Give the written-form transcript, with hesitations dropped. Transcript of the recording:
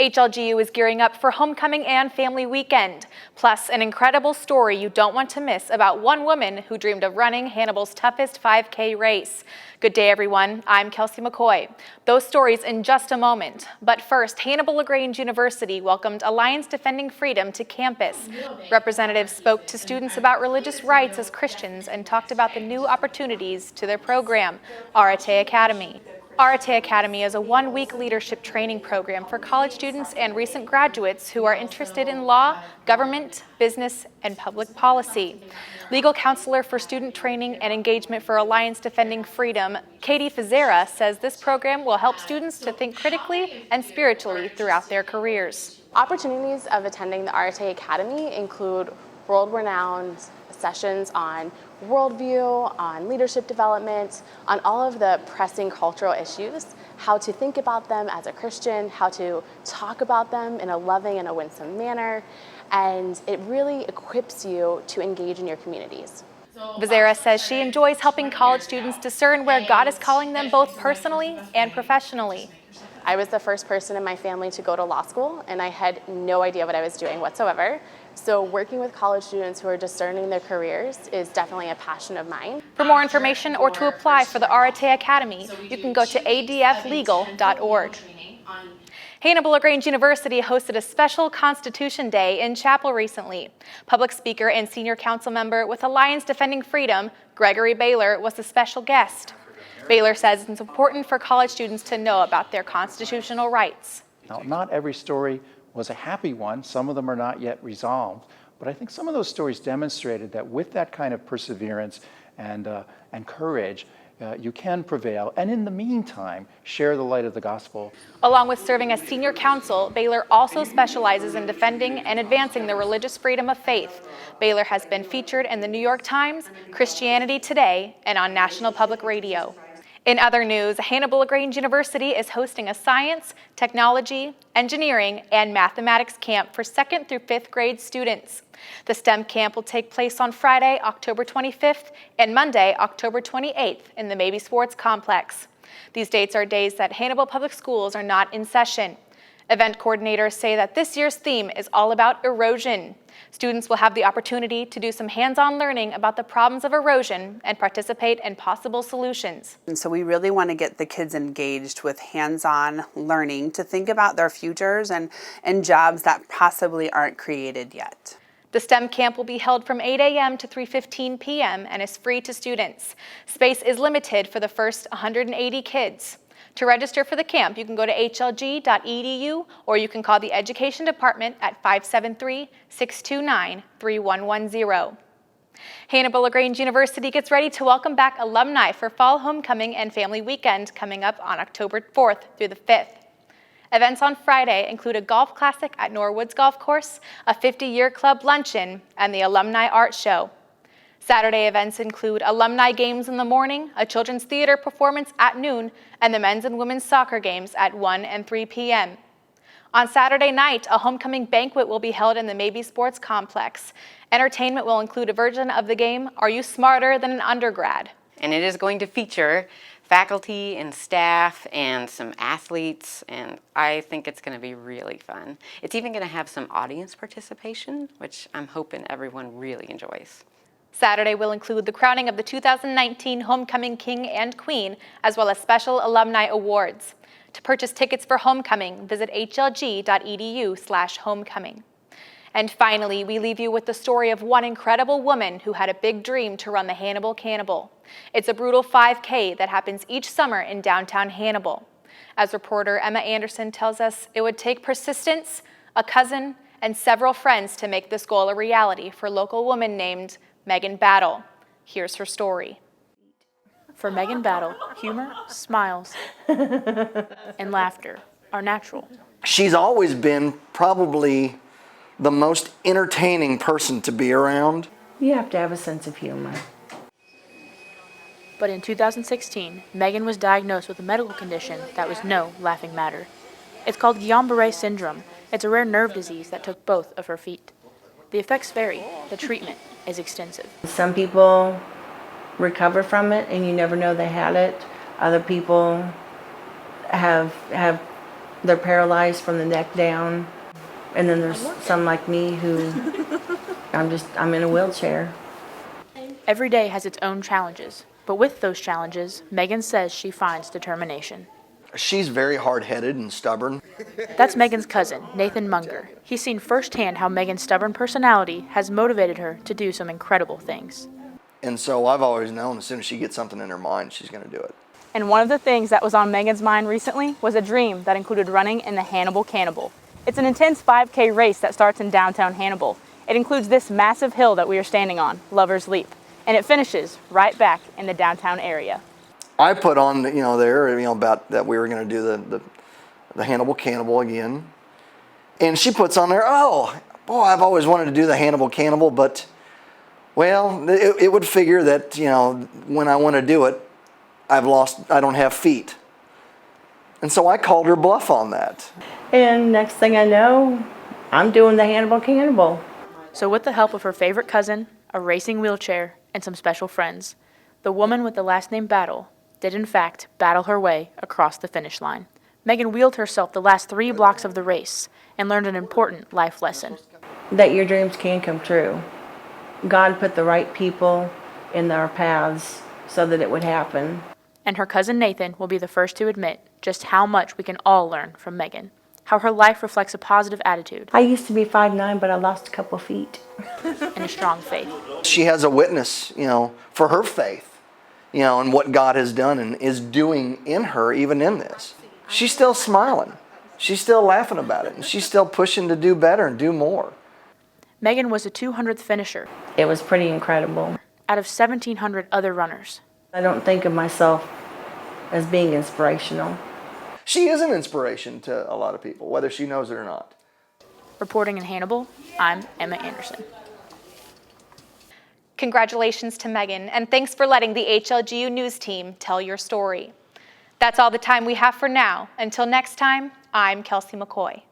HLGU is gearing up for homecoming and family weekend, plus an incredible story you don't want to miss about one woman who dreamed of running Hannibal's toughest 5K race. Good day, everyone. I'm Kelsey McCoy. Those stories in just a moment. But first, Hannibal-LaGrange University welcomed Alliance Defending Freedom to campus. Representatives spoke to students about religious rights as Christians and talked about the new opportunities to their program, Arate Academy. Arate Academy is a one-week leadership training program for college students and recent graduates who are interested in law, government, business, and public policy. Legal counselor for student training and engagement for Alliance Defending Freedom, Katie Fazera, says this program will help students to think critically and spiritually throughout their careers. Opportunities of attending the Arate Academy include world-renowned sessions on worldview, on leadership development, on all of the pressing cultural issues, how to think about them as a Christian, how to talk about them in a loving and a winsome manner, and it really equips you to engage in your communities. Vazera says she enjoys helping college students discern where God is calling them both personally and professionally. I was the first person in my family to go to law school, and I had no idea what I was doing whatsoever. So working with college students who are discerning their careers is definitely a passion of mine. For more information or to apply for the Arate Academy, you can go to adflegal.org. Hannibal-LaGrange University hosted a special Constitution Day in chapel recently. Public speaker and senior council member with Alliance Defending Freedom, Gregory Baylor, was the special guest. Baylor says it's important for college students to know about their constitutional rights. Now, not every story was a happy one. Some of them are not yet resolved. But I think some of those stories demonstrated that with that kind of perseverance and courage, you can prevail, and in the meantime, share the light of the gospel. Along with serving as senior counsel, Baylor also specializes in defending and advancing the religious freedom of faith. Baylor has been featured in the New York Times, Christianity Today, and on National Public Radio. In other news, Hannibal-LaGrange University is hosting a science, technology, engineering, and mathematics camp for 2nd through 5th grade students. The STEM camp will take place on Friday, October 25th, and Monday, October 28th in the Mabee Sports Complex. These dates are days that Hannibal Public Schools are not in session. Event coordinators say that this year's theme is all about erosion. Students will have the opportunity to do some hands-on learning about the problems of erosion and participate in possible solutions. And so we really want to get the kids engaged with hands-on learning to think about their futures and jobs that possibly aren't created yet. The STEM camp will be held from 8 a.m. to 3:15 p.m. and is free to students. Space is limited for the first 180 kids. To register for the camp, you can go to hlg.edu or you can call the Education Department at 573-629-3110. Hannibal-LaGrange University gets ready to welcome back alumni for Fall Homecoming and Family Weekend coming up on October 4th through the 5th. Events on Friday include a golf classic at Norwoods Golf Course, a 50-year club luncheon, and the Alumni Art Show. Saturday events include alumni games in the morning, a children's theater performance at noon, and the men's and women's soccer games at 1 and 3 p.m. On Saturday night, a homecoming banquet will be held in the Mabee Sports Complex. Entertainment will include a version of the game, Are You Smarter Than an Undergrad? And it is going to feature faculty and staff and some athletes, and I think it's going to be really fun. It's even going to have some audience participation, which I'm hoping everyone really enjoys. Saturday will include the crowning of the 2019 Homecoming King and Queen, as well as special alumni awards. To purchase tickets for homecoming, visit hlg.edu/homecoming. And finally, we leave you with the story of one incredible woman who had a big dream to run the Hannibal Cannibal. It's a brutal 5K that happens each summer in downtown Hannibal. As reporter Emma Anderson tells us, it would take persistence, a cousin, and several friends to make this goal a reality for local woman named Megan Battle. Here's her story. For Megan Battle, humor, smiles, and laughter are natural. She's always been probably the most entertaining person to be around. You have to have a sense of humor. But in 2016, Megan was diagnosed with a medical condition that was no laughing matter. It's called Guillain-Barré syndrome. It's a rare nerve disease that took both of her feet. The effects vary. The treatment is extensive. Some people recover from it and you never know they had it. Other people have They're paralyzed from the neck down. And then there's some like me who I'm in a wheelchair. Every day has its own challenges, but with those challenges, Megan says she finds determination. She's very hard-headed and stubborn. That's Megan's cousin, Nathan Munger. He's seen firsthand how Megan's stubborn personality has motivated her to do some incredible things. And so I've always known as soon as she gets something in her mind, she's going to do it. And one of the things that was on Megan's mind recently was a dream that included running in the Hannibal Cannibal. It's an intense 5K race that starts in downtown Hannibal. It includes this massive hill that we are standing on, Lover's Leap, and it finishes right back in the downtown area. I put on, there, about that we were going to do the Hannibal Cannibal again. And she puts on there, oh, boy, I've always wanted to do the Hannibal Cannibal, but, well, it would figure that, when I want to do it, I don't have feet. And so I called her bluff on that. And next thing I know, I'm doing the Hannibal Cannibal. So with the help of her favorite cousin, a racing wheelchair, and some special friends, the woman with the last name Battle did in fact battle her way across the finish line. Megan wheeled herself the last 3 blocks of the race and learned an important life lesson. That your dreams can come true. God put the right people in our paths so that it would happen. And her cousin Nathan will be the first to admit just how much we can all learn from Megan, how her life reflects a positive attitude I used to be 5'9", but I lost a couple feet. and a strong faith. She has a witness, for her faith, and what God has done and is doing in her, even in this. She's still smiling. She's still laughing about it. And she's still pushing to do better and do more. Megan was a 200th finisher It was pretty incredible. out of 1,700 other runners. I don't think of myself as being inspirational. She is an inspiration to a lot of people, whether she knows it or not. Reporting in Hannibal, I'm Emma Anderson. Congratulations to Megan, and thanks for letting the HLGU News team tell your story. That's all the time we have for now. Until next time, I'm Kelsey McCoy.